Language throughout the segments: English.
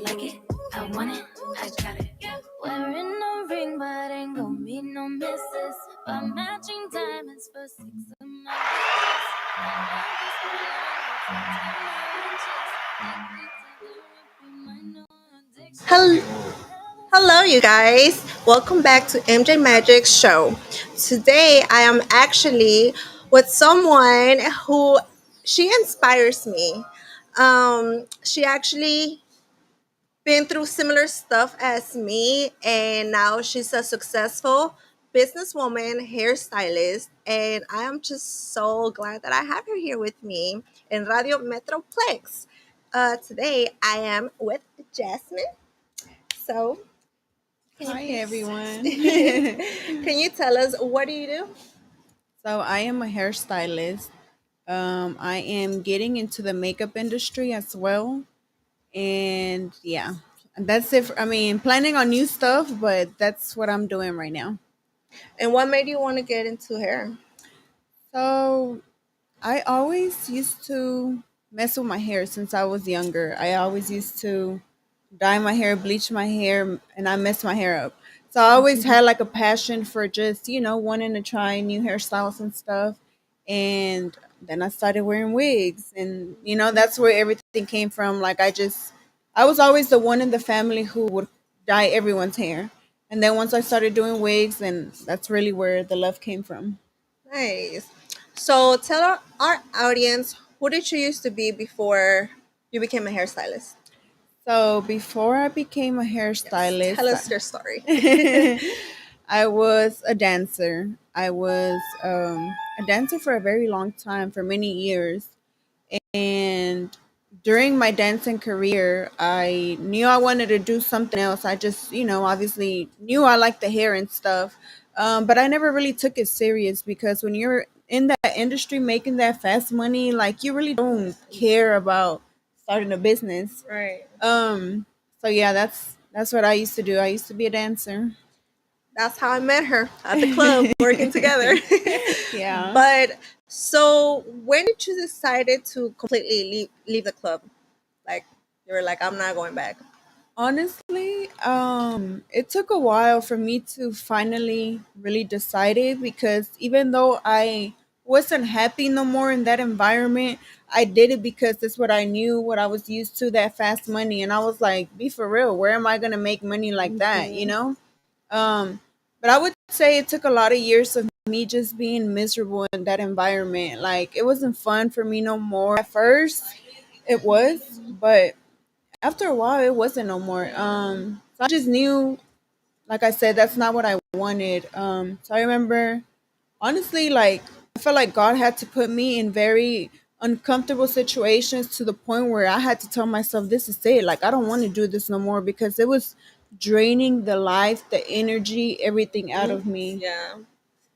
like it, I want it, I got it. Wearing no ring, but ain't gon' be no misses. By matching diamonds for six of my bitches. Hello, you guys. Welcome back to MJ Magic's show. Today, I am actually with someone who she inspires me. She actually been through similar stuff as me, and now she's a successful businesswoman, hairstylist, and I am just so glad that I have her here with me in Radio Metroplex. Today, I am with Jasmine. So, can you Hi, please? everyone. Can you tell us what do you do? So, I am a hairstylist. I am getting into the makeup industry as well. And yeah, and that's it. I mean, planning on new stuff, but that's what I'm doing right now. And what made you want to get into hair? So, I always used to mess with my hair since I was younger. I always used to dye my hair, bleach my hair, and I messed my hair up. So I always had like a passion for just, wanting to try new hairstyles and stuff. And then I started wearing wigs. And, that's where everything came from. I was always the one in the family who would dye everyone's hair. And then once I started doing wigs, and that's really where the love came from. Nice. So tell our audience, who did you used to be before you became a hairstylist? So before I became a Tell hairstylist, us your story. I was a dancer. I was a dancer for a very long time, for many years. And during my dancing career, I knew I wanted to do something else. I just, obviously knew I liked the hair and stuff. But I never really took it serious because when you're in that industry making that fast money, like you really don't care about starting a business. Right. So yeah, that's what I used to do. I used to be a dancer. That's how I met her at the club, working together. Yeah. But so when did you decided to completely leave the club? Like you were like, I'm not going back. Honestly, it took a while for me to finally really decide it because even though I wasn't happy no more in that environment, I did it because it's what I knew, what I was used to, that fast money. And I was like, be for real, where am I gonna make money like that, you know? Um, but I would say it took a lot of years of me just being miserable in that environment. Like it wasn't fun for me no more. At first, it was, but after a while, it wasn't no more. So I just knew, like I said, that's not what I wanted. So I remember, honestly, like I felt like God had to put me in very uncomfortable situations to the point where I had to tell myself, "This is it. Like I don't want to do this no more," because it was draining the life, the energy, everything out of me. Yeah.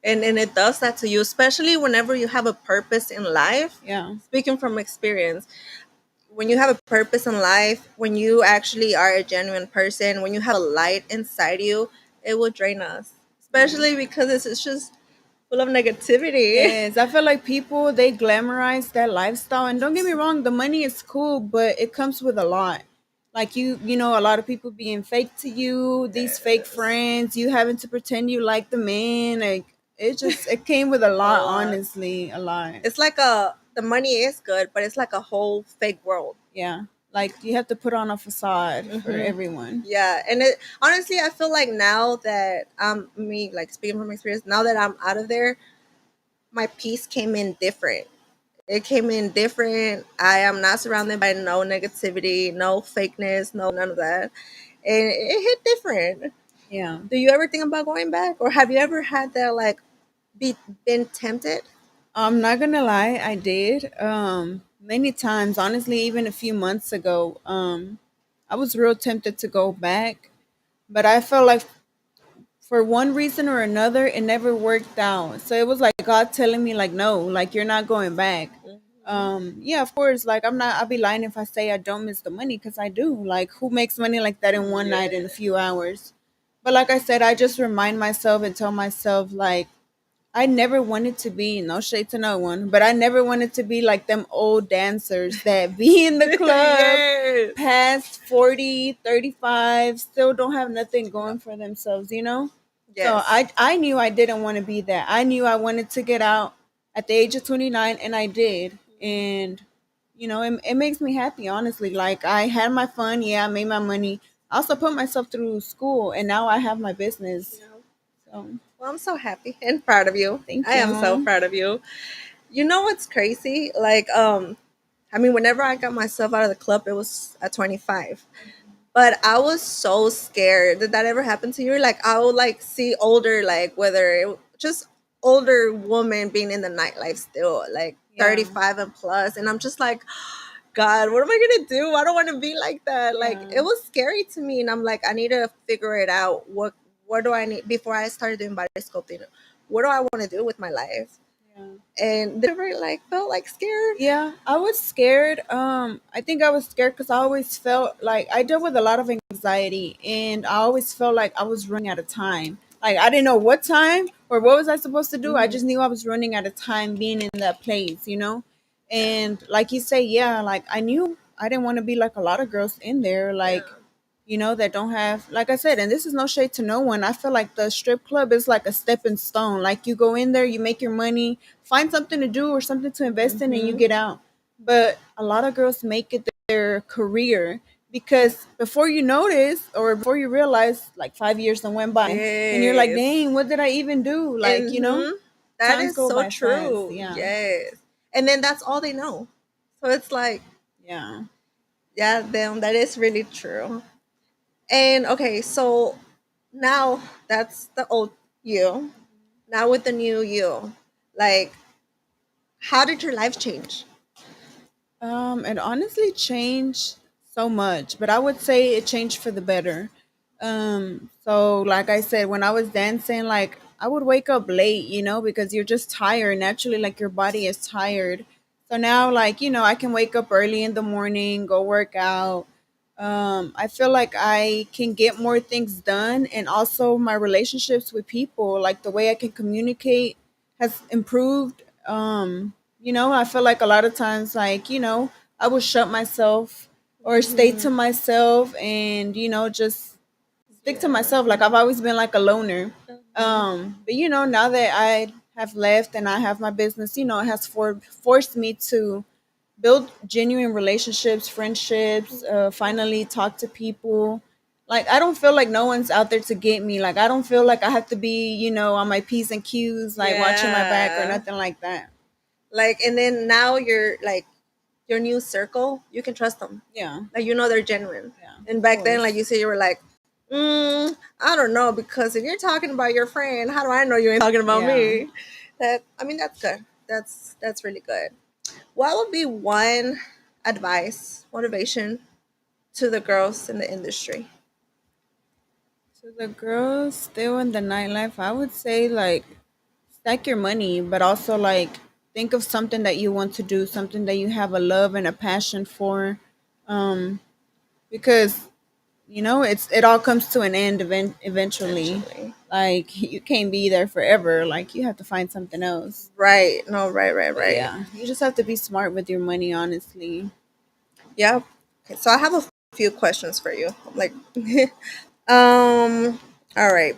And it does that to you, especially whenever you have a purpose in life. Yeah. Speaking from experience, when you have a purpose in life, when you actually are a genuine person, when you have a light inside you, it will drain us, especially because it's just full of negativity. Yes, I feel like people they glamorize that lifestyle, and don't get me wrong, the money is cool, but it comes with a lot. Like a lot of people being fake to you, these fake friends, you having to pretend you like the man. Like it came with a A lot, lot. honestly, a lot. It's like the money is good, but it's like a whole fake world. Yeah, like you have to put on a facade for Mhm. everyone. Yeah, and it honestly, I feel like now that me like speaking from experience, now that I'm out of there, my peace came in different. It came in different. I am not surrounded by no negativity, no fakeness, no none of that, and it hit different. Yeah. Do you ever think about going back, or have you ever had that like been tempted? I'm not gonna lie, I did. Many times, honestly, even a few months ago, I was real tempted to go back, but I felt like for one reason or another, it never worked out. So it was like God telling me, like, no, like you're not going back. Yeah, of course. Like I'll be lying if I say I don't miss the money because I do. Like, who makes money like that in one night in a few hours? But like I said, I just remind myself and tell myself, like, I never wanted to be, no shade to no one, but I never wanted to be like them old dancers that be in the club Yes. past 40, 35, still don't have nothing going for themselves, So Yes. I knew I didn't want to be that. I knew I wanted to get out at the age of 29, and I did. And, it makes me happy, honestly. Like, I had my fun. Yeah, I made my money. I also put myself through school, and now I have my business. Yeah. So, Well, I'm so happy and proud of you. thank I am so you. proud of you. You know what's crazy? Like, I mean, whenever I got myself out of the club, it was at 25. But I was so scared. Did that ever happen to you? Like, I would like see older, like whether it just older woman being in the nightlife still, like Yeah. 35 and plus, and I'm just like, God, what am I gonna do? I don't want to be like that. Like, Yeah. it was scary to me, and I'm like, I need to figure it out. What do I need before I started doing body sculpting? What do I want to do with my life? Yeah. And they were like felt like scared. Yeah, I was scared. I think I was scared because I always felt like I dealt with a lot of anxiety, and I always felt like I was running out of time. Like, I didn't know what time or what was I supposed to do. I just knew I was running out of time being in that place. And like you say, yeah, like I knew I didn't want to be like a lot of girls in there, like that don't have, like I said, and this is no shade to no one. I feel like the strip club is like a stepping stone. Like, you go in there, you make your money, find something to do or something to invest in, and you get out. But a lot of girls make it their career because before you notice or before you realize, like 5 years done went by, and you're like, Yes. dang, what did I even do? Like, That times is go so by fast. true. Yeah. Yes. And then that's all they know. So it's like, Yeah. yeah, them, that is really true. And okay, so now that's the old you. Now with the new you, like, how did your life change? It honestly changed so much, but I would say it changed for the better. So like I said, when I was dancing, like I would wake up late, because you're just tired. Naturally, like your body is tired. So now, like, I can wake up early in the morning, go work out. I feel like I can get more things done, and also my relationships with people, like the way I can communicate has improved. I feel like a lot of times, like, I would shut myself or stay to myself and, just stick to myself. Like, I've always been like a loner. But, now that I have left and I have my business, it has forced me to build genuine relationships, friendships, finally talk to people. Like, I don't feel like no one's out there to get me. Like, I don't feel like I have to be, on my P's and Q's, like watching my back or Yeah. nothing like that. Like, and then now you're like, your new circle, you can trust them. Yeah. Like, they're genuine. Yeah. And Of back then, course. like you said, you were like, I don't know, because if you're talking about your friend, how do I know you ain't talking about Yeah. me? I mean, that's good. That's really good. What would be one advice, motivation to the girls in the industry? So the girls still in the nightlife, I would say, like, stack your money, but also like think of something that you want to do, something that you have a love and a passion for, um, because it all comes to an end eventually. Eventually. Like, you can't be there forever. Like, you have to find something else. Right. No, right, right, But right. yeah, you just have to be smart with your money, honestly. Yeah. Okay, so I have a few questions for you. Like, um, all right.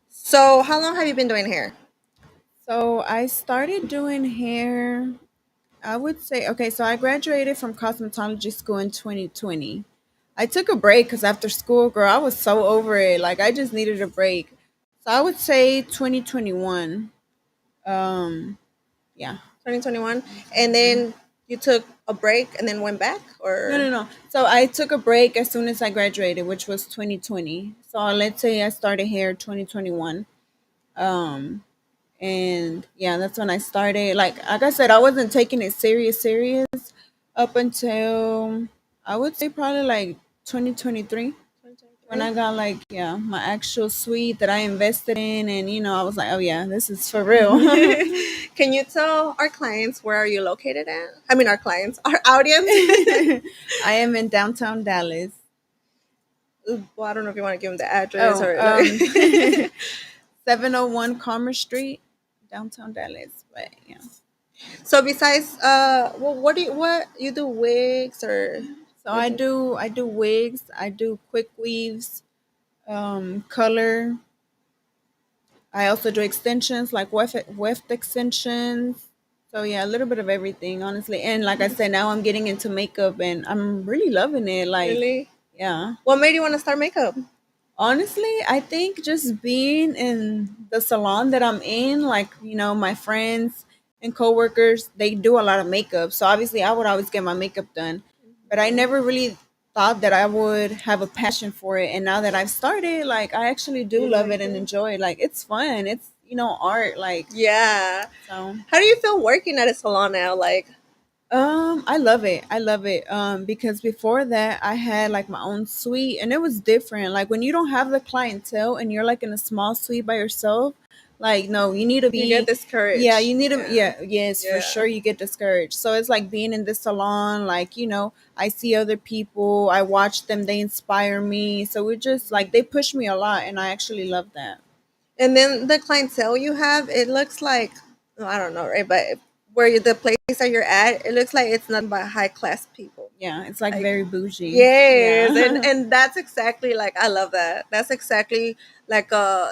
So, how long have you been doing hair? So I started doing hair. I would say, okay, so I graduated from cosmetology school in 2020. I took a break because after school, girl, I was so over it. Like, I just needed a break. So I would say 2021. Yeah. 2021, and then you took a break and then went back, No, or no, no. So I took a break as soon as I graduated, which was 2020. So let's say I started here 2021. Um, and yeah, that's when I started. Like I said, I wasn't taking it serious up until I would say probably like 2023 when I got like, yeah, my actual suite that I invested in, and I was like, oh yeah, this is for real. Can you tell our clients where are you located at? I mean, our clients, our audience. I am in downtown Dallas. Well, I don't know if you want to give them the address Oh, or like. 701 Commerce Street. downtown Dallas. But yeah. So besides, well, what you do wigs or So what do you, I do wigs, I do quick weaves, color. I also do extensions like weft extensions. So yeah, a little bit of everything, honestly. And like I said, now I'm getting into makeup and I'm really loving it. Like, really? yeah. What made you want to start makeup? Honestly, I think just being in the salon that I'm in, like, my friends and coworkers, they do a lot of makeup. So obviously, I would always get my makeup done. But I never really thought that I would have a passion for it. And now that I've started, like, I actually do You love like it and it? enjoy it. Like, it's fun. It's, art. Like, Yeah. so. How do you feel working at a salon now? Like, I love it. I love it. Because before that, I had like my own suite, and it was different. Like when you don't have the clientele and you're like in a small suite by yourself, like no, you need to you get be. Yeah, discouraged. you need to. Yeah. Yeah, yes, for Yeah. sure. You get discouraged. So it's like being in the salon. Like I see other people. I watch them. They inspire me. So it just like they push me a lot, and I actually love that. And then the clientele you have, it looks like, well, I don't know, right? But the place that you're at, it looks like it's nothing but high class people. Yeah, it's like Like, very bougie. yes, and Yeah, and that's exactly like I love that. That's exactly like a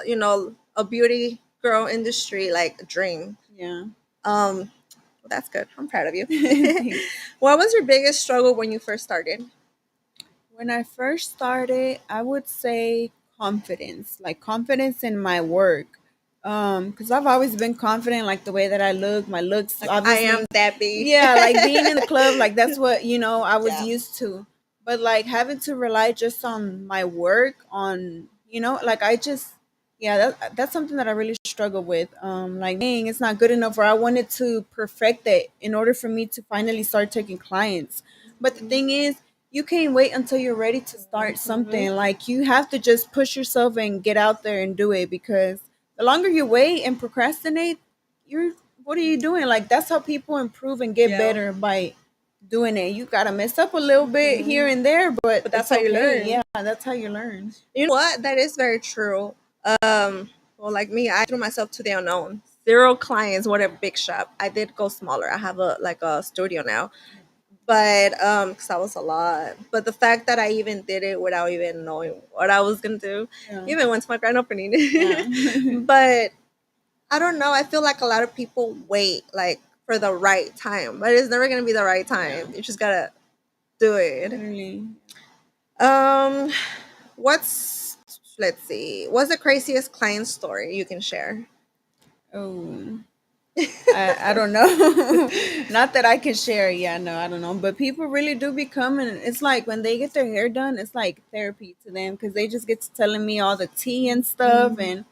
beauty girl industry like dream. yeah. Um, well, that's good. I'm proud of you. Thanks. What was your biggest struggle when you first started? When I first started, I would say confidence, like confidence in my work. Because I've always been confident, like the way that I look, my looks, Like I am obviously. that bee. Yeah, like being in the club, like that's what, I was Yeah. used to. But like having to rely just on my work, like I just, yeah, that's something that I really struggle with. Like, dang, it's not good enough, or I wanted to perfect it in order for me to finally start taking clients. But the thing is, you can't wait until you're ready to start something. Like you have to just push yourself and get out there and do it, because the longer you wait and procrastinate, you're what are you doing? Like that's how people improve and get Yeah. better, by doing it. You gotta mess up a little bit here and there, but But that's it's how you okay. learn. Yeah, that's how you learn. You know what? That is very true. Well, like me, I threw myself to the unknown. Zero clients. What a big shop. I did go smaller. I have a studio now, but because that was a lot. But the fact that I even did it without even knowing what I was gonna do, Yeah. even went to my grand opening. Yeah. But I don't know. I feel like a lot of people wait like for the right time, but it's never gonna be the right Yeah. time. You just gotta do it. Literally. Um, what's let's see. What's the craziest client story you can share? Oh. I don't know. Not that I can share. Yeah, no, I don't know. But people really do become, and it's like when they get their hair done, it's like therapy to them, because they just get to telling me all the tea and stuff. And,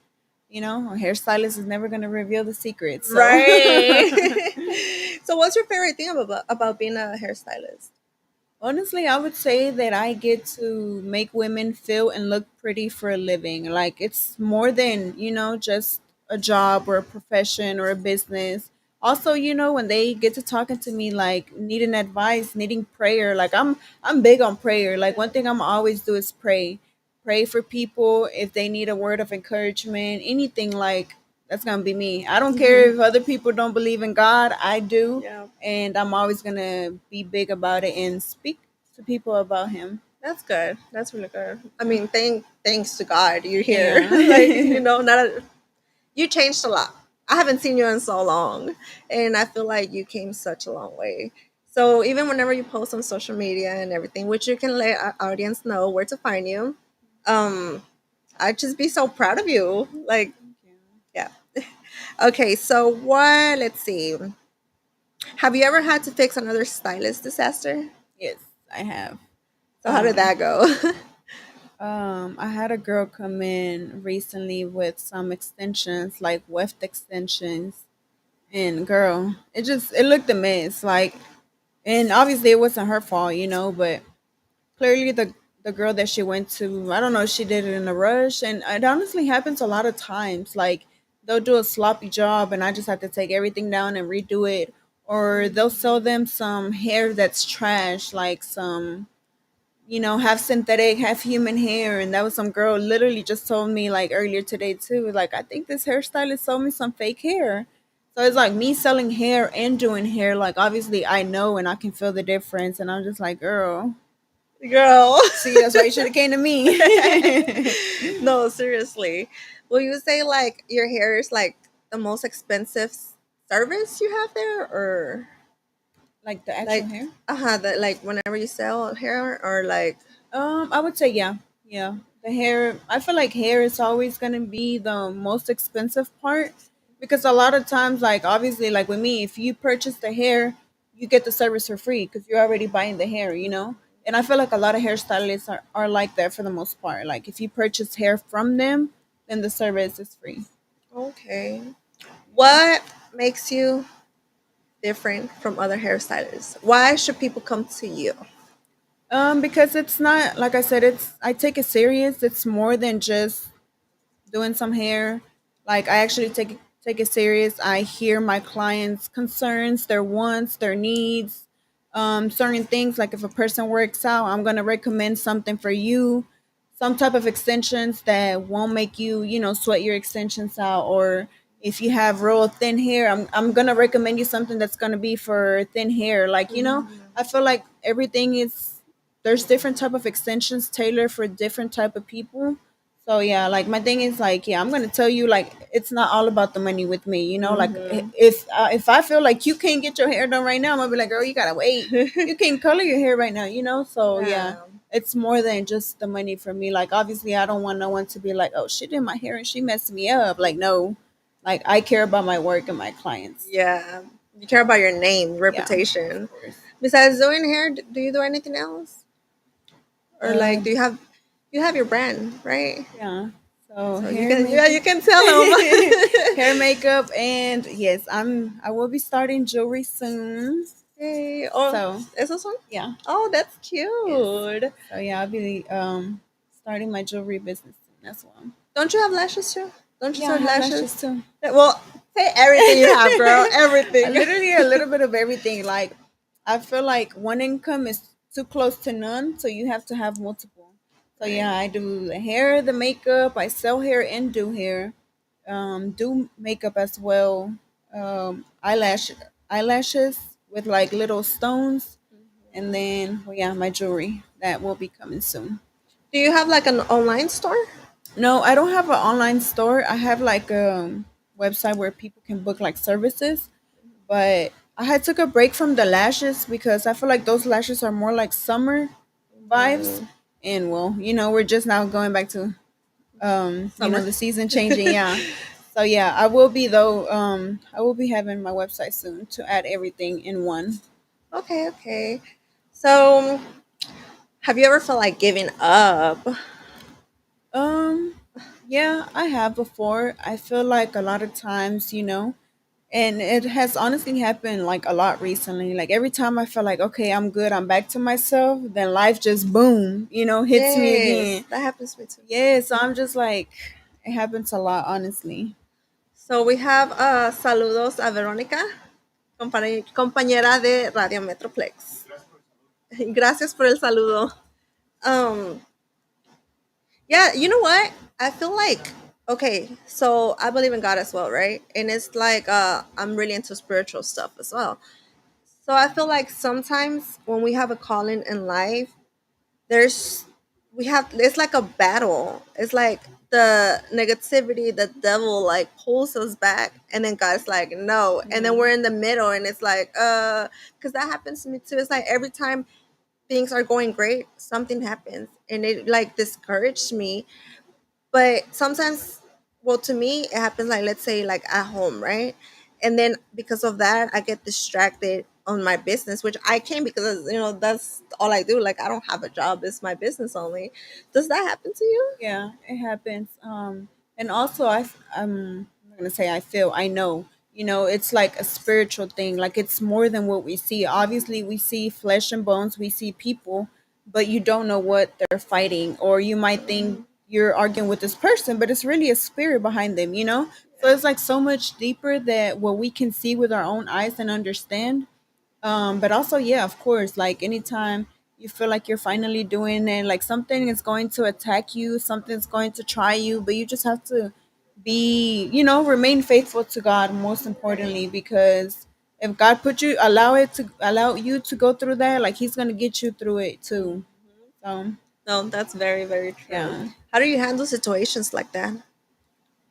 a hairstylist is never going to reveal the secret. So, Right. So, what's your favorite thing about being a hairstylist? honestly, I would say that I get to make women feel and look pretty for a living. Like it's more than, just a job or a profession or a business. Also, when they get to talking to me like needing advice, needing prayer, like I'm big on prayer. Like one thing I'm always do is pray. Pray for people if they need a word of encouragement, anything, like that's gonna be me. I don't care if other people don't believe in God. I do, Yeah, and I'm always gonna be big about it and speak to people about Him. that's good. That's really good. I mean, thanks to God, you're here. Like Yeah. not a, you changed a lot. I haven't seen you in so long, and I feel like you came such a long way. So even whenever you post on social media and everything, which you can let our audience know where to find you, um, I'd just be so proud of you. Like, yeah. Okay, so what? Let's see. Have you ever had to fix another stylist disaster? Yes, I have. So how did that go? I had a girl come in recently with some extensions, like weft extensions, and girl, it looked a mess. Like, and obviously it wasn't her fault, but clearly the girl that she went to, I don't know, she did it in a rush, and it honestly happens a lot of times. Like they'll do a sloppy job, and I just have to take everything down and redo it, or they'll sell them some hair that's trash, like some, half synthetic, half human hair. And that was some girl literally just told me like earlier today too. Like, I think this hairstylist sold me some fake hair. So it's like me selling hair and doing hair. Like obviously I know and I can feel the difference, and I'm just like, girl, Girl. see, that's why you should have came to me. No, seriously. Will you say like your hair is like the most expensive service you have there, or Like the actual like hair. that like whenever you sell hair, or like I would say yeah, yeah. The hair. I feel like hair is always gonna be the most expensive part because a lot of times, like obviously, like with me, if you purchase the hair, you get the service for free because you're already buying the hair, you know. And I feel like a lot of hairstylists are like that for the most part. Like if you purchase hair from them, then the service is free. okay. What makes you different from other hairstylists? Why should people come to you? Because it's not like I said, it's I take it serious. It's more than just doing some hair. Like I actually take it serious. I hear my clients' concerns, their wants, their needs, certain things. Like if a person works out, I'm gonna recommend something for you, some type of extensions that won't make you, you know, sweat your extensions out. Or if you have real thin hair, I'm gonna recommend you something that's gonna be for thin hair. Like you know, I feel like everything is there's different type of extensions tailored for different type of people. So yeah, like my thing is like, yeah, I'm gonna tell you like it's not all about the money with me. You know, like if I feel like you can't get your hair done right now, I'm gonna be like, girl, you gotta wait. You can't color your hair right now. You know, so yeah, Yeah. it's more than just the money for me. Like obviously, I don't want no one to be like, oh, she did my hair and she messed me up. Like no, like I care about my work and my clients. Yeah. You care about your name, Yeah, reputation. of course. Besides doing hair, do you do anything else? Or like Um, do you have your brand, right? yeah. So So you hair can, yeah, makeup. you can tell them. Hair makeup, and yes, I will be starting jewelry soon. Hey, oh, So is this one? yeah, Oh, that's yes. cute. So yeah, I'll be starting my jewelry business soon as well. Don't you have lashes too? Don't you Yeah, I sell have lashes lashes? too. Well, say everything you have, girl. Everything. Literally a little bit of everything. Like I feel like one income is too close to none, so you have to have multiple. So yeah, Right. I do the hair, the makeup. I sell hair and do hair. Do makeup as well. Eyelashes with like little stones, and then well, yeah, my jewelry that will be coming soon. Do you have like an online store? No, I don't have an online store. I have like a website where people can book like services, but I had took a break from the lashes because I feel like those lashes are more like summer vibes, Mm, and well, you know, we're just now going back to you know, summer. the season changing, yeah. So yeah, I will be though I will be having my website soon to add everything in one. Okay, okay. So, have you ever felt like giving up? Um yeah, I have before. I feel like a lot of times, you know, and it has honestly happened like a lot recently. Like every time I feel like okay, I'm good, I'm back to myself, then life just boom, you know, hits me Yes, again. that happens to me too. Yeah, so I'm just like it happens a lot, honestly. So we have saludos a Verónica, compañera de Radio Metroplex. Gracias por el saludo. Um, yeah, you know what? I feel like okay, so I believe in God as well, right? And it's like I'm really into spiritual stuff as well. So I feel like sometimes when we have a calling in life, there's we have it's like a battle. It's like the negativity, the devil like pulls us back, and then God's like no, and then Yeah. we're in the middle, and it's like because that happens to me too. It's like every time things are going great, something happens, and it like discouraged me. But sometimes, well, to me, it happens like let's say like at home, right? And then because of that, I get distracted on my business, which I can because that's all I do. Like I don't have a job; it's my business only. Does that happen to you? Yeah, it happens. And also I'm not gonna say I feel, I know. You know, it's like a spiritual thing. Like it's more than what we see. Obviously, we see flesh and bones. We see people, but you don't know what they're fighting, or you might think you're arguing with this person, but it's really a spirit behind them. You know, so it's like so much deeper that what we can see with our own eyes and understand. But also, yeah, of course, like anytime you feel like you're finally doing it, like something is going to attack you, something's going to try you, but you just have to be, remain faithful to God most importantly, because if God put you allow you to go through that, like He's gonna get you through it too. So No, that's very, very true. yeah. How do you handle situations like that?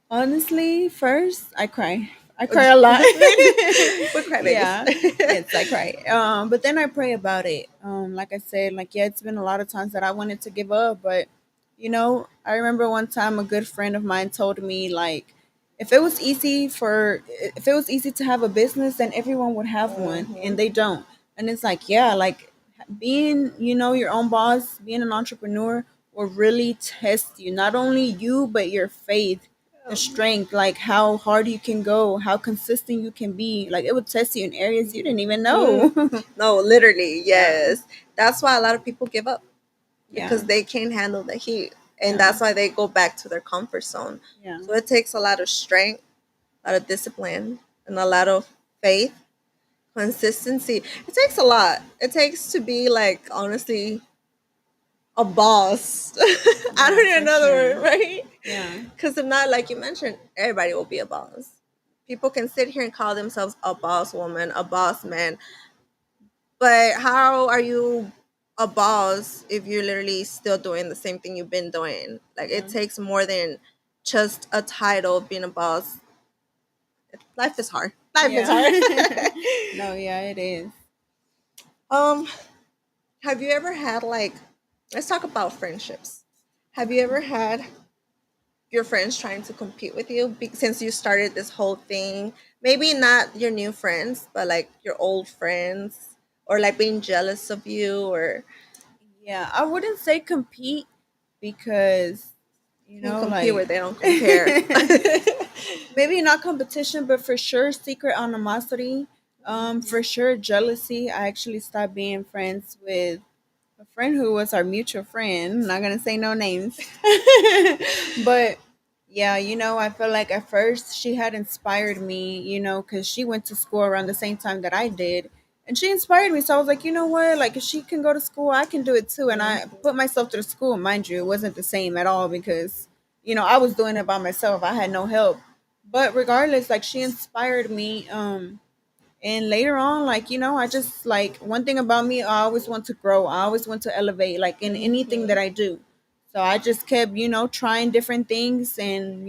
Honestly, first I cry. I cry a lot. We're crybabies. Yeah. Yes, I cry. But then I pray about it. Like I said, like yeah, it's been a lot of times that I wanted to give up, but I remember one time a good friend of mine told me like if it was easy to have a business, then everyone would have one, and they don't. And it's like, yeah, like being, your own boss, being an entrepreneur will really test you, not only you, but your faith, the strength, like how hard you can go, how consistent you can be. Like it would test you in areas you didn't even know. No, literally, Yeah. yes. That's why a lot of people give up Yeah. because they can't handle the heat. And Yeah. that's why they go back to their comfort zone. Yeah. So it takes a lot of strength, a lot of discipline, and a lot of faith, consistency. It takes a lot. It takes to be like honestly a boss. I Yeah, don't need for another sure. word, right? Yeah. Because if not, like you mentioned, everybody will be a boss. People can sit here and call themselves a boss woman, a boss man, but how are you a boss if you're literally still doing the same thing you've been doing? Like it Yeah. takes more than just a title of being a boss. Life is hard. Life is Yeah. hard. No, yeah, it is. um, have you ever had like let's talk about friendships. Have you ever had your friends trying to compete with you since you started this whole thing? Maybe not your new friends, but like your old friends, or like being jealous of you, or Yeah, I wouldn't say compete because, can compete like where they don't compare. maybe not competition, but for sure secret animosity. For sure jealousy. I actually stopped being friends with a friend who was our mutual friend. I'm not gonna say no names, but yeah, I feel like at first she had inspired me, because she went to school around the same time that I did, and she inspired me. So I was like, you know what, like if she can go to school, I can do it too. And I put myself through school. Mind you, it wasn't the same at all because I was doing it by myself. I had no help. But regardless, like she inspired me. And later on, like, I just like one thing about me, I always want to grow. I always want to elevate, like in anything that I do. So I just kept, trying different things and,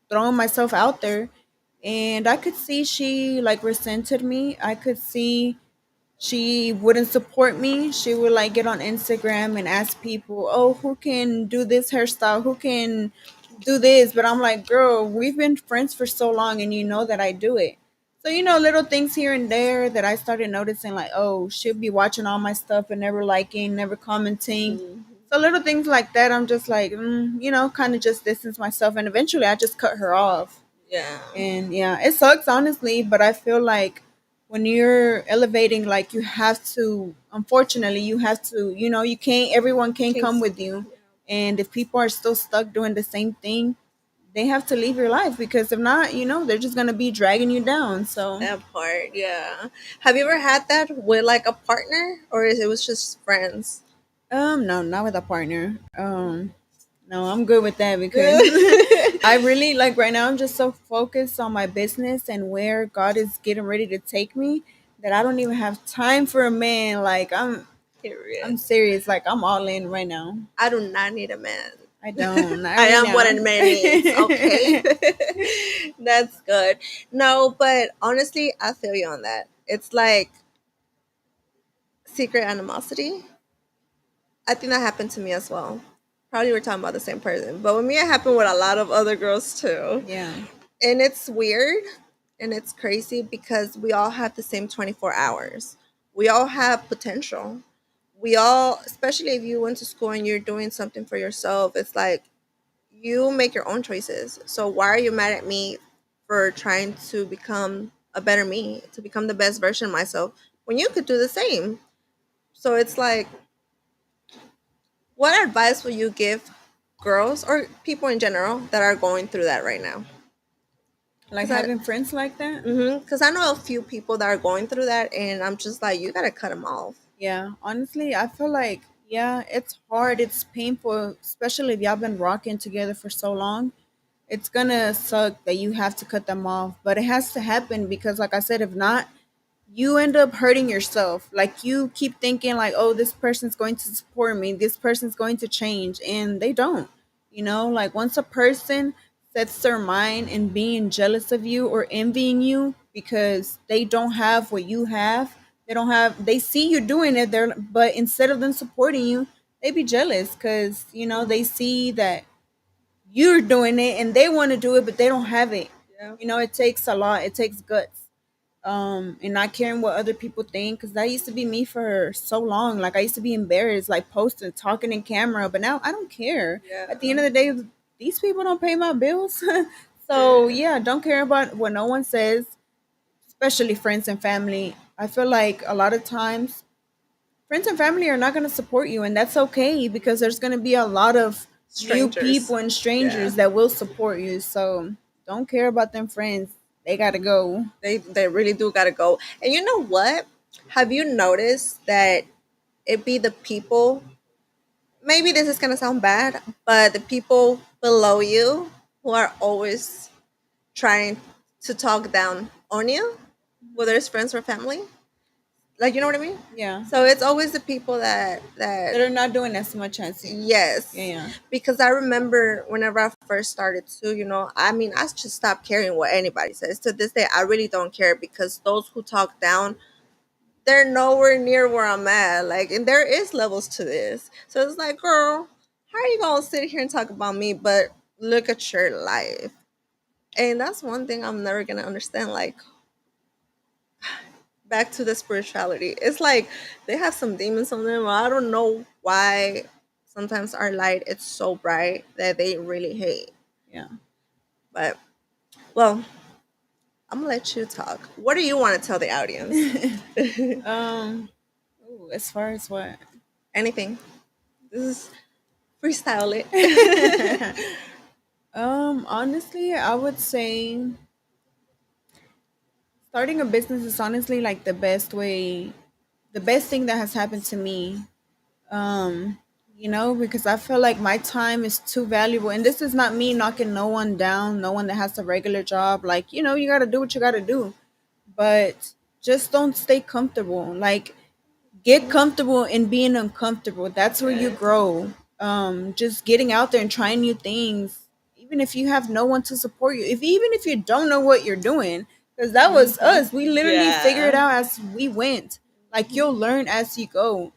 throwing myself out there. And I could see she like resented me. I could see she wouldn't support me. She would like get on Instagram and ask people, "Oh, who can do this hairstyle? Who can do this?" But I'm like, "Girl, we've been friends for so long and you know that I do it." So, little things here and there that I started noticing, like, oh, she'll be watching all my stuff and never liking, never commenting. So little things like that, I'm just like, kind of just distance myself, and eventually I just cut her off. Yeah. And yeah, it sucks honestly, but I feel like when you're elevating, like you have to, unfortunately, you have to, you can't, everyone can't come Kings. with you. And if people are still stuck doing the same thing, they have to leave your life because if not, they're just going to be dragging you down. So, That part, yeah. Have you ever had that with like a partner, or is it was just friends? no, not with a partner. No, I'm good with that because I really like right now I'm just so focused on my business and where God is getting ready to take me that I don't even have time for a man. Like I'm Period. serious. Like I'm all in right now. I do not need a man. I don't. Not I right am what now. a man needs. Okay, that's good. No, but honestly, I feel you on that. It's like secret animosity. I think that happened to me as well. Probably we're talking about the same person, but with me, it happened with a lot of other girls too. Yeah. And it's weird and it's crazy because we all have the same 24 hours. We all have potential. We all, especially if you went to school and you're doing something for yourself, it's like you make your own choices. So why are you mad at me for trying to become a better me, to become the best version of myself when you could do the same? So it's like, what advice would you give girls or people in general that are going through that right now? Like Because I, having friends like that. Because I know a few people that are going through that, and I'm just like, you gotta cut them off. Yeah. Honestly, I feel like yeah, it's hard. It's painful, especially if y'all been rocking together for so long. it's gonna suck that you have to cut them off. But it has to happen because, like I said, if not, you end up hurting yourself. Like you keep thinking like, oh, this person's going to support me, this person's going to change, and they don't. Like once a person sets their mind in being jealous of you or envying you because they don't have what you have, they see you doing it there, but instead of them supporting you, they be jealous because they see that you're doing it and they want to do it, but they don't have it. Yeah. It takes a lot. It takes guts, and not caring what other people think, because that used to be me for so long. Like I used to be embarrassed, like posting, talking in camera, but now I don't care. Yeah. At the end of the day, these people don't pay my bills. So yeah, don't care about what no one says, especially friends and family. I feel like a lot of times friends and family are not going to support you, and that's okay because there's going to be a lot of new Strangers. people and Yeah. strangers that will support you. So don't care about them friends. They got to go. They really do gotta go. And you know what? Have you noticed that it be the people, maybe this is gonna sound bad, but the people below you who are always trying to talk down on you, whether it's friends or family? Like, you know what I mean? Yeah. So it's always the people that They're not doing as much as you. yes. Yeah, yeah. Because I remember whenever I first started too, I mean, I just stopped caring what anybody says. To this day, I really don't care because those who talk down, they're nowhere near where I'm at. Like, and there is levels to this. So it's like, girl, how are you gonna sit here and talk about me, but look at your life? And that's one thing I'm never gonna understand. Like, back to the spirituality. It's like they have some demons on them. I don't know why sometimes our light it's so bright that they really hate. Yeah. But well, I'm gonna let you talk. What do you want to tell the audience? Ooh, as far as what? Anything. This is freestyle it. Honestly, I would say starting a business is honestly like the best thing that has happened to me. Um, because I feel like my time is too valuable. And this is not me knocking no one down, no one that has a regular job. Like, you got to do what you got to do. But just don't stay comfortable. Like, get comfortable in being uncomfortable. That's where you grow. Just getting out there and trying new things, even if you have no one to support you. Even if you don't know what you're doing, because that was us. We literally figured it Yeah. out as we went. Like you'll learn as you go.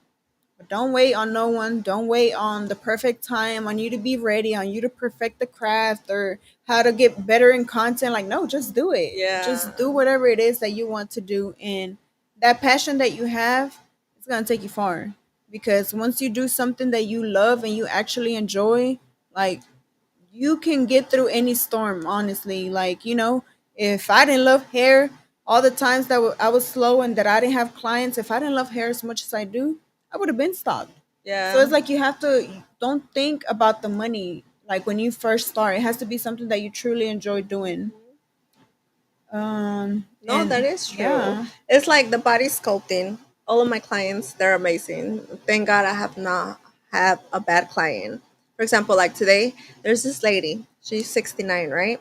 But don't wait on no one. Don't wait on the perfect time on you to be ready, on you to perfect the craft or how to get better in content. Like, no, just do it. Yeah. Just do whatever it is that you want to do. And that passion that you have, it's going to take you far. Because once you do something that you love and you actually enjoy, like, you can get through any storm, honestly. Like, if I didn't love hair, all the times that I was slow and that I didn't have clients, if I didn't love hair as much as I do, I would have been stopped. So Yeah. it's like you have to don't think about the money. Like when you first start, it has to be something that you truly enjoy doing. No, that And is true. yeah, It's like the body sculpting. All of my clients, they're amazing. Thank God I have not have a bad client. For example, like today, there's this lady. She's 69, right?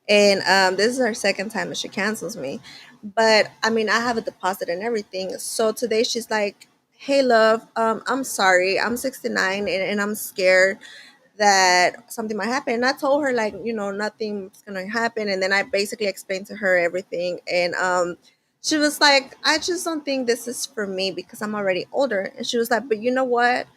And this is her second time that she cancels me. But I mean, I have a deposit and everything. So today she's like, "Hey, love, I'm sorry. I'm 69 and I'm scared that something might happen." And I told her like, nothing's gonna happen. And then I basically explained to her everything. And she was like, "I just don't think this is for me because I'm already older." And she was like, "But you know what?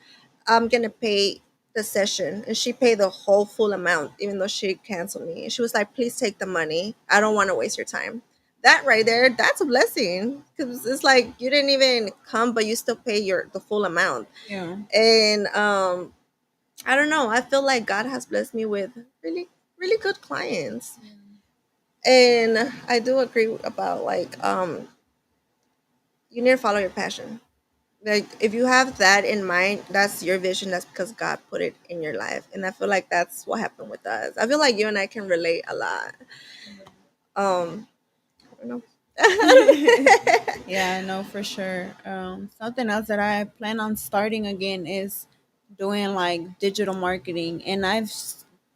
I'm gonna pay the session." And she paid the whole full amount, even though she canceled me. And she was like, "Please take the money. I don't want to waste your time." That right there, that's a blessing because it's like you didn't even come, but you still pay the full amount. yeah, And I don't know. I feel like God has blessed me with really, really good clients. And I do agree about like you need to follow your passion. Like if you have that in mind, that's your vision. That's because God put it in your life. And I feel like that's what happened with us. I feel like you and I can relate a lot. I don't know. yeah, I know for sure. Something else that I plan on starting again is doing like digital marketing, and I've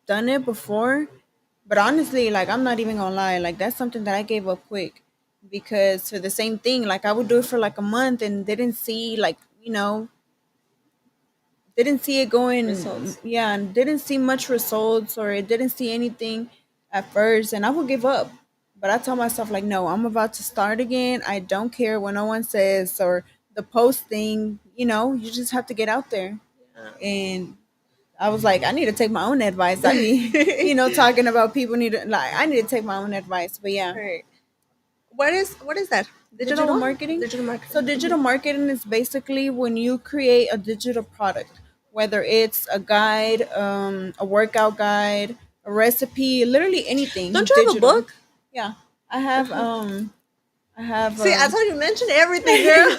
done it before. But honestly, like I'm not even gonna lie, like that's something that I gave up quick because for the same thing, like I would do it for like a month and didn't see like, didn't see it going, Results. yeah, and didn't see much results or it didn't see anything at first and I would give up. But I told myself like no, I'm about to start again. I don't care what no one says or the post thing, you just have to get out there. And I was like, I need to take my own advice. I be, talking about people need to like I need to take my own advice. But yeah, Right. What is that? Digital digital what? marketing. Digital So marketing. digital marketing is basically when you create a digital product, whether it's a guide, a workout guide, a recipe, literally anything Don't you have a digital. book? Yeah, I have I have See, I told you mention everything, girl.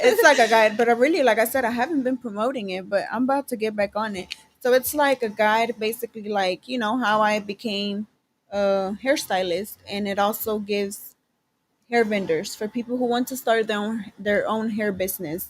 it's like a guide, but I really, like I said, I haven't been promoting it, but I'm about to get back on it. So it's like a guide, basically, like how I became a hairstylist, and it also gives hair vendors for people who want to start their own hair business.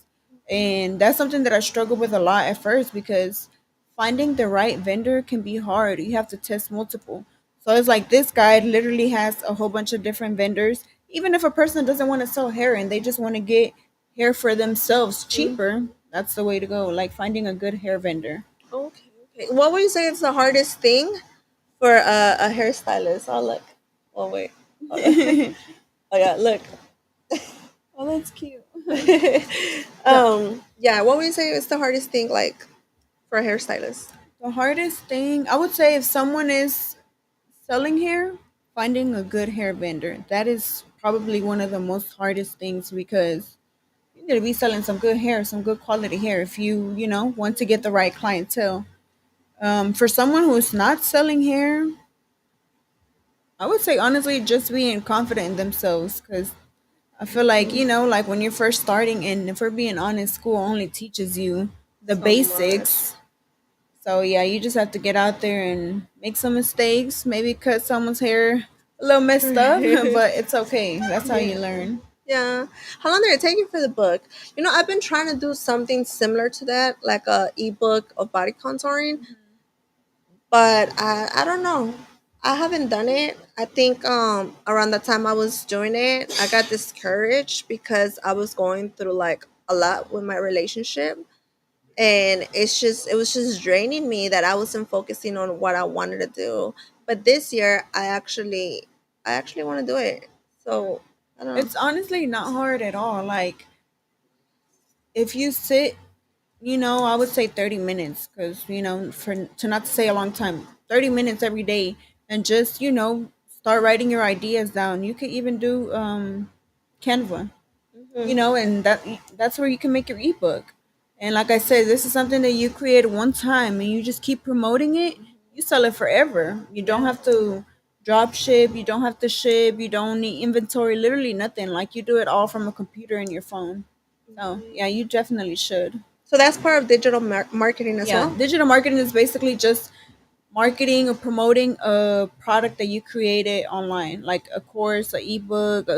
And that's something that I struggled with a lot at first because finding the right vendor can be hard. You have to test multiple. So it's like this guide literally has a whole bunch of different vendors. Even if a person doesn't want to sell hair and they just want to get hair for themselves cheaper, that's the way to go. Like finding a good hair vendor. Okay, okay. What would you say is the hardest thing for a hairstylist? Oh, look. Oh, wait. Hold on. Oh, yeah, look. Oh, that's cute. Yeah, what would you say is the hardest thing, like, for a hairstylist? The hardest thing, I would say, if someone is selling hair, finding a good hair vendor. That is probably one of the most hardest things because you need to be selling some good hair, some good quality hair if you want to get the right clientele. For someone who's not selling hair, I would say honestly just being confident in themselves because I feel like, like when you're first starting, and if we're being honest, school only teaches you the So much. basics. So yeah, you just have to get out there and make some mistakes, maybe cut someone's hair a little messed up, but it's okay. That's how you Yeah. learn. Yeah. How long did it take you for the book? I've been trying to do something similar to that, like a ebook of body contouring, but I don't know. I haven't done it. I think around the time I was doing it, I got discouraged because I was going through like a lot with my relationship, and it was just draining me that I wasn't focusing on what I wanted to do. But this year I actually want to do it. So, I don't know. It's honestly not hard at all. Like if you sit, I would say 30 minutes because, for to not to say a long time, 30 minutes every day and just, start writing your ideas down. You could even do Canva, and that's where you can make your ebook. And like I said, this is something that you create one time and you just keep promoting it. You sell it forever. You don't have to drop ship. You don't have to ship. You don't need inventory. Literally nothing. Like you do it all from a computer and your phone. So yeah, you definitely should. So that's part of digital marketing as Yeah, well. digital marketing is basically just marketing or promoting a product that you created online, like a course, a ebook,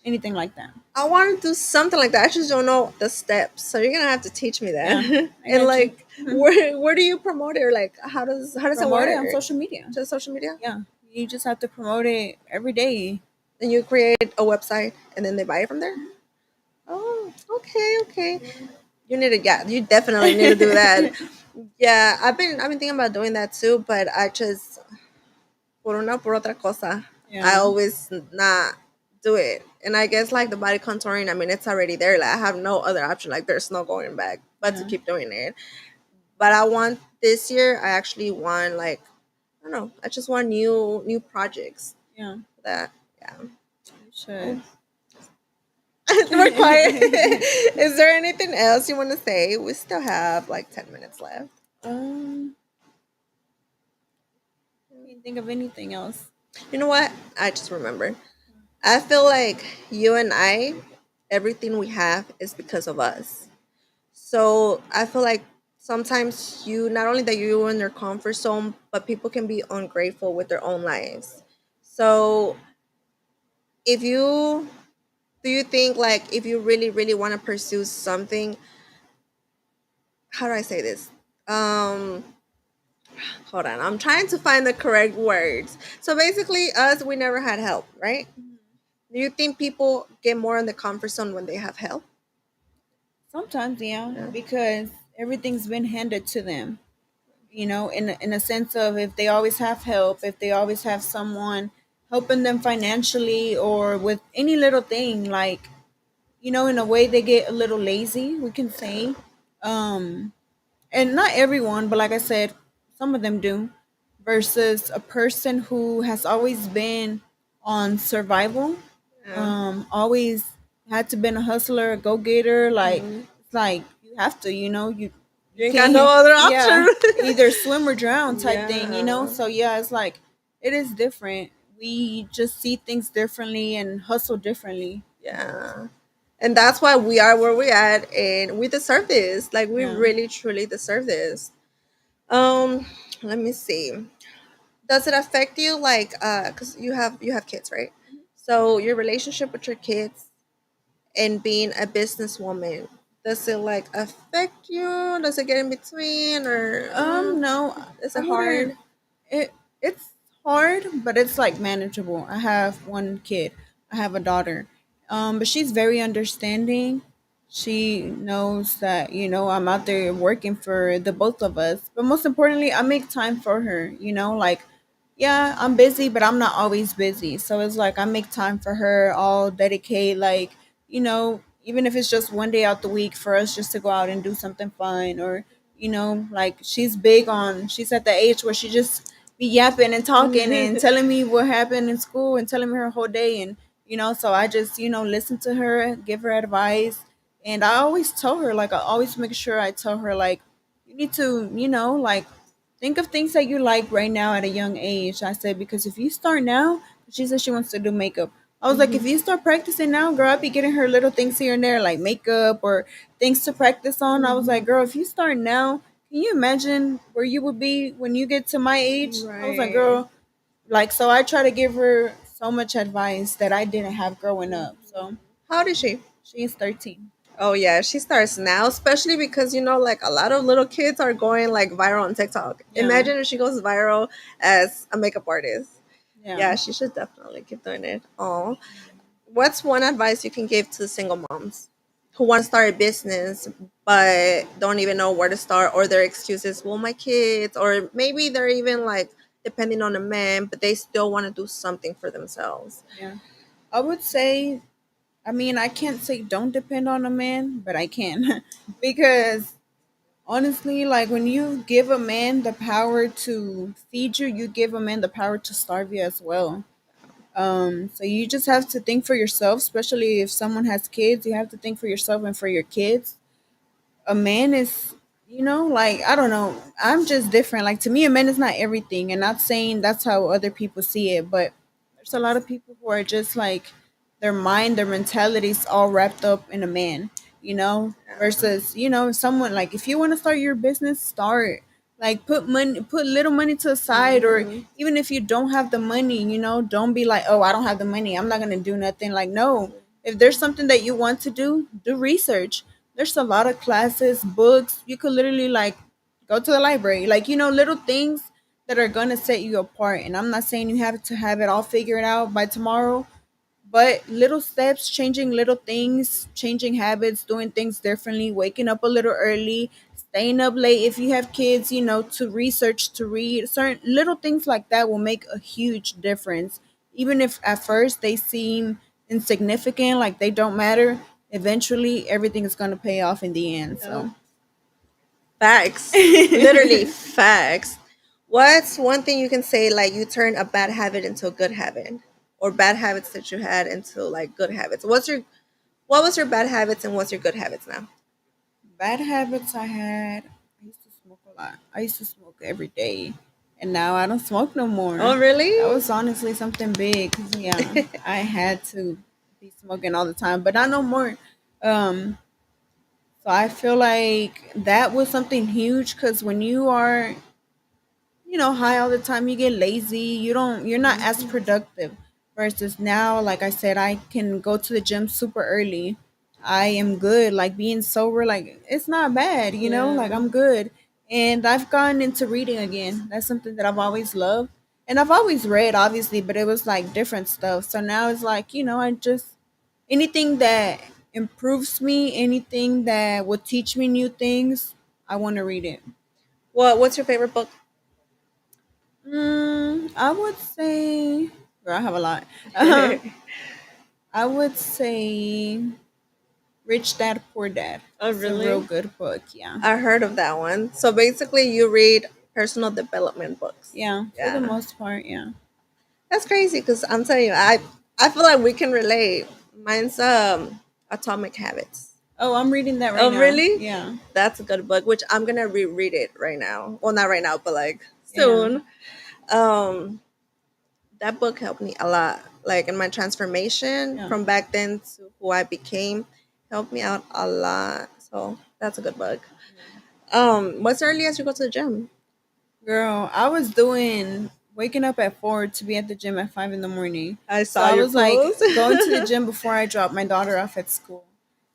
anything like that. I want to do something like that. I just don't know the steps. So you're gonna have to teach me that. Yeah, I And got you. like, where do you promote it? Or like, how does it Promote it on work? social media. Just social media? Yeah, you just have to promote it every day. And you create a website, and then they buy it from there. Oh, okay, okay. You need to, yeah, you definitely need to do that. Yeah, I've been thinking about doing that too, but I just por una por otra cosa, I Yeah, always not do it. And I guess like the body contouring, I mean, it's already there. Like I have no other option. Like there's no going back but to yeah, keep doing it. But I want this year. I actually want like, I don't know. I just want new projects yeah. that, yeah. You should. We're quiet. Is there anything else you want to say? We still have like 10 minutes left. um, can't think of anything else. You know what? I just remembered. I feel like you and I, everything we have is because of us. So I feel like sometimes you, not only that you're in your comfort zone, but people can be ungrateful with their own lives. So if you do you think like if you really, really want to pursue something, how do I say this? Um hold on, I'm trying to find the correct words. So basically, us, we never had help, right? Do you think people get more in the comfort zone when they have help? Sometimes, yeah, Yeah. because everything's been handed to them. In a sense of if they always have help, if they always have someone helping them financially or with any little thing, like in a way they get a little lazy, we can say. Um, and not everyone, but like I said, some of them do. Versus a person who has always been on survival, Yeah. always had to been a hustler, a go getter. Like Mhm. it's like you have to, you You ain't got no other can't, yeah, option. either swim or drown type thing. Yeah. So yeah, it's like it is different. We just see things differently and hustle differently. Yeah. And that's why we are where we at, and we deserve this. Like, we Yeah. really truly deserve this. Um, let me see. Does it affect you, like, cuz you have kids, right? So your relationship with your kids and being a businesswoman, does it like affect you? Does it get in between, or No, is I it hard? wouldn't. It's hard, but it's like manageable. I have one kid. I have a daughter. But she's very understanding. She knows that I'm out there working for the both of us. But most importantly, I make time for her. Like yeah, I'm busy, but I'm not always busy. So it's like I make time for her. I'll dedicate like even if it's just one day out the week for us just to go out and do something fun or like she's at the age where she just be yapping and talking and telling me what happened in school and telling me her whole day and so I just listen to her, give her advice, and I always tell her like I always make sure I tell her like you need to like think of things that you like right now at a young age. I said because if you start now, she said she wants to do makeup. I was like, if you start practicing now, girl, I'll be getting her little things here and there, like makeup or things to practice on. I was like, girl, if you start now, can you imagine where you would be when you get to my age? I was like, Right. girl, like, so I try to give her so much advice that I didn't have growing up. So How old is she? she's 13. Oh yeah, she starts now, especially because like a lot of little kids are going like viral on TikTok. Yeah. Imagine if she goes viral as a makeup artist. Yeah. Yeah, she should definitely keep doing it. Oh, what's one advice you can give to single moms who want to start a business but don't even know where to start, or their excuses, well, my kids, or maybe they're even like depending on a man, but they still want to do something for themselves. Yeah. I would say, I mean, I can't say don't depend on a man, but I can. Because honestly, like when you give a man the power to feed you, you give a man the power to starve you as well. So you just have to think for yourself, especially if someone has kids, you have to think for yourself and for your kids. A man is, like I don't know, I'm just different. Like to me, a man is not everything, and not saying that's how other people see it, but there's a lot of people who are just like their mind, their mentality's all wrapped up in a man, versus if someone like if you want to start your business, start like put little money to the side, or Mhm. even if you don't have the money, don't be like, oh, I don't have the money, I'm not gonna do nothing. Like no, if there's something that you want to do research. There's a lot of classes, books. You could literally like go to the library. Like, little things that are gonna set you apart. And I'm not saying you have to have it all figured out by tomorrow, but little steps, changing little things, changing habits, doing things differently, waking up a little early, staying up late if you have kids, to research, to read, certain little things like that will make a huge difference. Even if at first they seem insignificant, like they don't matter, eventually everything is going to pay off in the end. Yep. So, Facts. Literally facts. What's one thing you can say, like, you turn a bad habit into a good habit, or bad habits that you had into like good habits? What was your bad habits and what's your good habits now? bad habits I had. I used to smoke a lot. I used to smoke every day, and now I don't smoke no more. Oh, really? That was honestly something big. 'Cause, yeah, I had to be smoking all the time, but not no more. Um, so I feel like that was something huge because when you are, high all the time, you get lazy. You're not as productive. Versus now, like I said, I can go to the gym super early. I am good. Like being sober, like it's not bad, like Yeah. I'm good. And I've gone into reading again. That's something that I've always loved. And I've always read, obviously, but it was like different stuff. So now it's like, I just, anything that improves me, anything that will teach me new things, I want to read it. What's your favorite book? I would say, girl, I have a lot. Um, I would say Rich Dad Poor Dad. Oh, It's a real really? good book. Yeah. I heard of that one. So basically, you read personal development books. Yeah, for the Yeah, most part, yeah. that's crazy because I'm telling you, I feel like we can relate. Mine's Atomic Habits. Oh, I'm reading that right Oh, now. really? Yeah. That's a good book, which I'm gonna reread it right now. Well, not right now, but like Yeah. soon. Um, that book helped me a lot, like in my transformation Yeah. from back then to who I became. Helped me out a lot. So that's a good book. What's the earliest you go to the gym? Girl, I was doing waking up at 4 to be at the gym at 5 in the morning. I So saw I your was like post. going to the gym before I dropped my daughter off at school.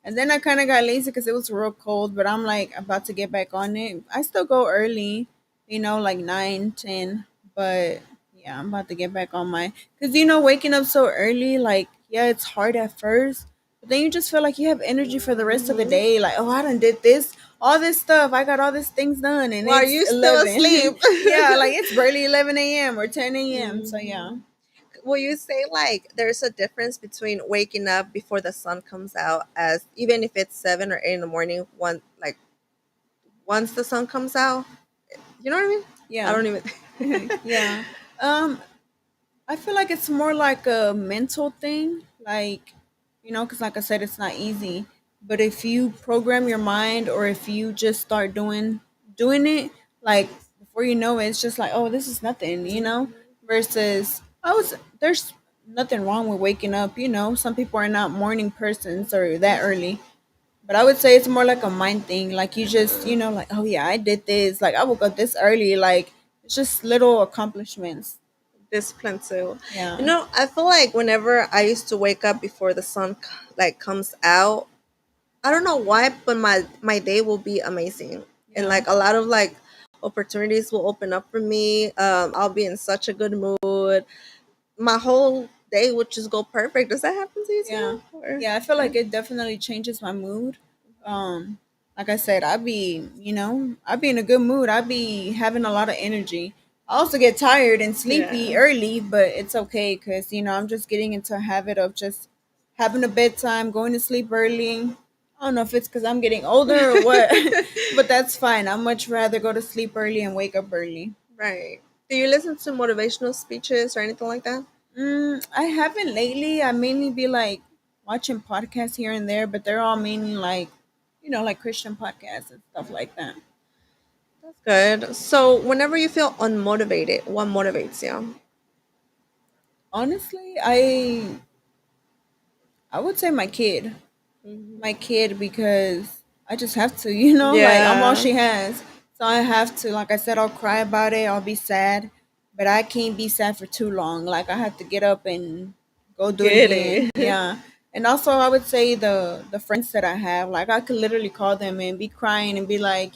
And then I kind of got lazy because it was real cold, but I'm like about to get back on it. I still go early, like 9, 10. But yeah, I'm about to get back on my. Because, waking up so early, like, yeah, it's hard at first. But then you just feel like you have energy for the rest of the day. Like, oh, I done did this, all this stuff. I got all these things done, and Why are it's you still 11. asleep? Yeah, like it's barely 11 a.m. or 10 a.m. So, yeah. Will you say like there's a difference between waking up before the sun comes out, as even if it's 7 or 8 in the morning, once the sun comes out? You know what I mean? I Yeah. don't even. Yeah. Um, I feel like it's more like a mental thing, like because like I said, it's not easy. But if you program your mind, or if you just start doing it, like before you know it, it's just like, oh, this is nothing, Versus, there's nothing wrong with waking up. Some people are not morning persons or that early. But I would say it's more like a mind thing. Like you just, like, oh yeah, I did this. Like I woke up this early. Like it's just little accomplishments. Discipline too. Yeah. I feel like whenever I used to wake up before the sun like comes out, I don't know why, but my day will be amazing, and Yeah. like a lot of like opportunities will open up for me. I'll be in such a good mood. My whole day would just go perfect. Does that happen to you Yeah. too? Or, Yeah, I feel like it definitely changes my mood. Um, like I said, I'd be in a good mood. I'd be having a lot of energy. I also get tired and sleepy yeah. early, but it's okay because, I'm just getting into a habit of just having a bedtime, going to sleep early. I don't know if it's because I'm getting older or what, but that's fine. I'd much rather go to sleep early and wake up early. Right. Do you listen to motivational speeches or anything like that? I haven't lately. I mainly be like watching podcasts here and there, but they're all mainly like, like Christian podcasts and stuff like that. That's good. So whenever you feel unmotivated, what motivates you? Honestly, I would say my kid, because I just have to, like I'm all Yeah. she has, so I have to. Like I said, I'll cry about it. I'll be sad, but I can't be sad for too long. Like I have to get up and go do it Get again. it. Yeah. And also, I would say the friends that I have, like I could literally call them and be crying and be like,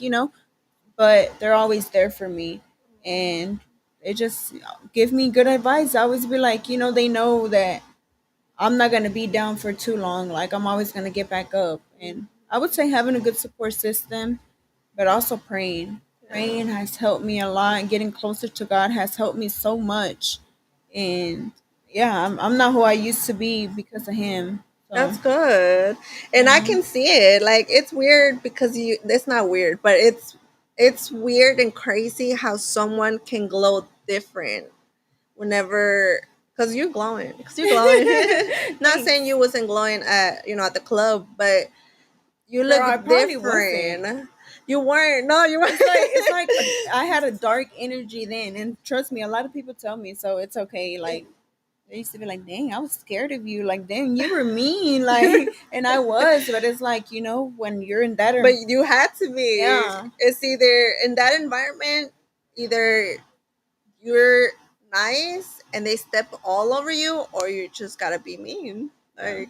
but they're always there for me, and they just give me good advice. I always be like, they know that I'm not gonna be down for too long. Like I'm always gonna get back up. And I would say having a good support system, but also praying. Yeah. Praying has helped me a lot, and getting closer to God has helped me so much. And yeah, I'm not who I used to be because of Him. So That's good. And I yeah, can see it. Like it's weird because it's not weird, but it's weird and crazy how someone can glow different whenever because you're glowing. Because you're glowing. Not thanks, saying you wasn't glowing at the club, but you girl. look I probably wasn't. different. You weren't. No, you weren't. It's like I had a dark energy then, and trust me, a lot of people tell me, so it's okay. Like they used to be like, "Dang, I was scared of you." Like, "Dang, you were mean." Like, and I was, but it's like when you're in that, But you had to be. yeah, It's either in that environment, either you're nice and they step all over you, or you just gotta be mean. yeah. Like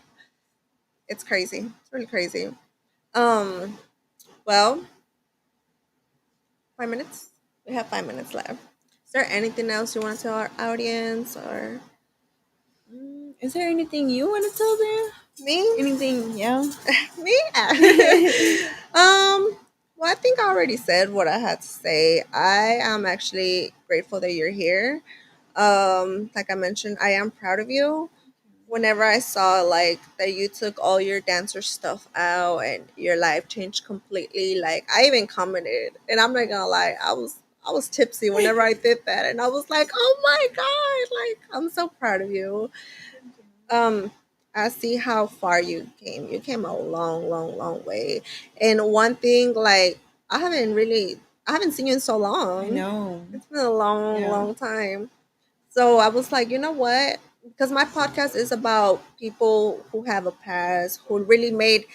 it's crazy. It's really crazy. Um, well, 5 minutes? We have 5 minutes left. Is there anything else you want to tell our audience or Is there anything you want to tell them? me? Anything? Yeah. Me? Well, I think I already said what I had to say. I am actually grateful that you're here. Like I mentioned, I am proud of you. Whenever I saw like that you took all your dancer stuff out and your life changed completely, like I even commented, and I'm not gonna lie, I was tipsy whenever I did that, and I was like, oh my god, like I'm so proud of you. Um, I see how far you came. You came a long, long, long way. And one thing, like I haven't seen you in so I long. know. It's been a long, Yeah. long time. So I was like, you know what? Because my podcast is about people who have a past, who really made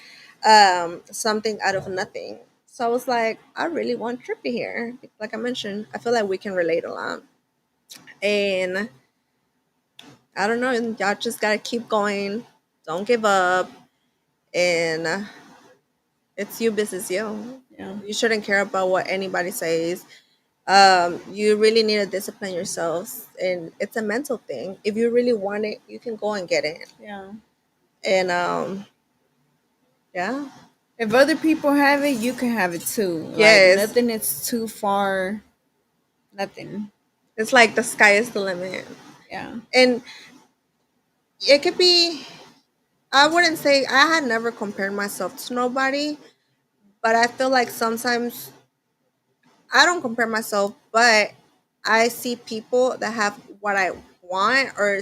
something out of nothing. So I was like, I really want Trippy here. Like I mentioned, I feel like we can relate a lot. And I don't know, and y'all just gotta keep going. Don't give up. And it's you, business you. Yeah. You shouldn't care about what anybody says. You really need to discipline yourselves, and it's a mental thing. If you really want it, you can go and get it. Yeah. And yeah, If other people have it, you can have it too. Like yes, nothing is too far. Nothing. it's like the sky is the limit, Yeah. and it could be. I wouldn't say I had never compared myself to nobody, but I feel like sometimes I don't compare myself, but I see people that have what I want or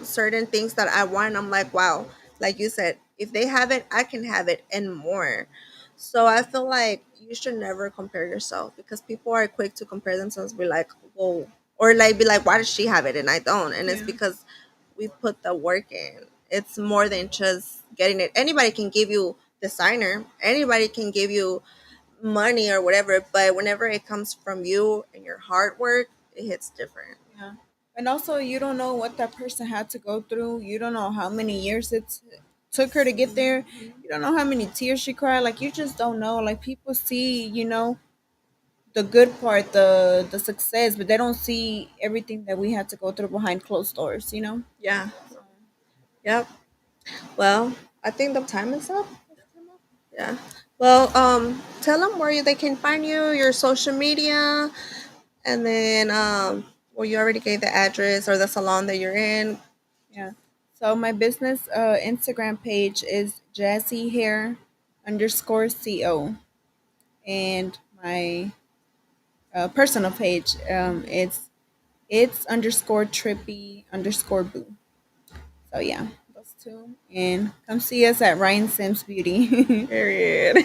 certain things that I want. I'm like, wow, like you said, if they have it, I can have it and more. So I feel like you should never compare yourself because people are quick to compare themselves, be like, whoa, or like be like, why does she have it and I don't? And it's Yeah. because we put the work in. It's more than just getting it. Anybody can give you designer. Anybody can give you money or whatever, but whenever it comes from you and your hard work, it hits different. Yeah. And also, you don't know what that person had to go through. You don't know how many years it took her to get there. You don't know how many tears she cried. Like, you just don't know. Like, people see, the good part, the success, but they don't see everything that we had to go through behind closed doors. Yeah. Yep. Well, I think the time is up. Yeah. Well, tell them where they can find you, your social media, and then well, you already gave the address or the salon that you're in. Yeah. So, my business Instagram page is Jazzy Hair _CO. And my personal page, it's _trippy_boo. So yeah, those two. And come see us at Ryan Sims Beauty. Period.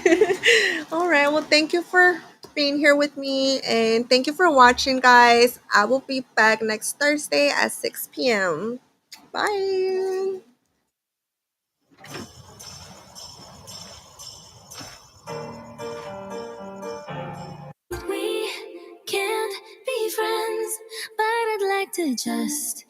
All right. Well, thank you for being here with me, and thank you for watching, guys. I will be back next Thursday at 6 p.m. Bye. We can't be friends, but I'd like to just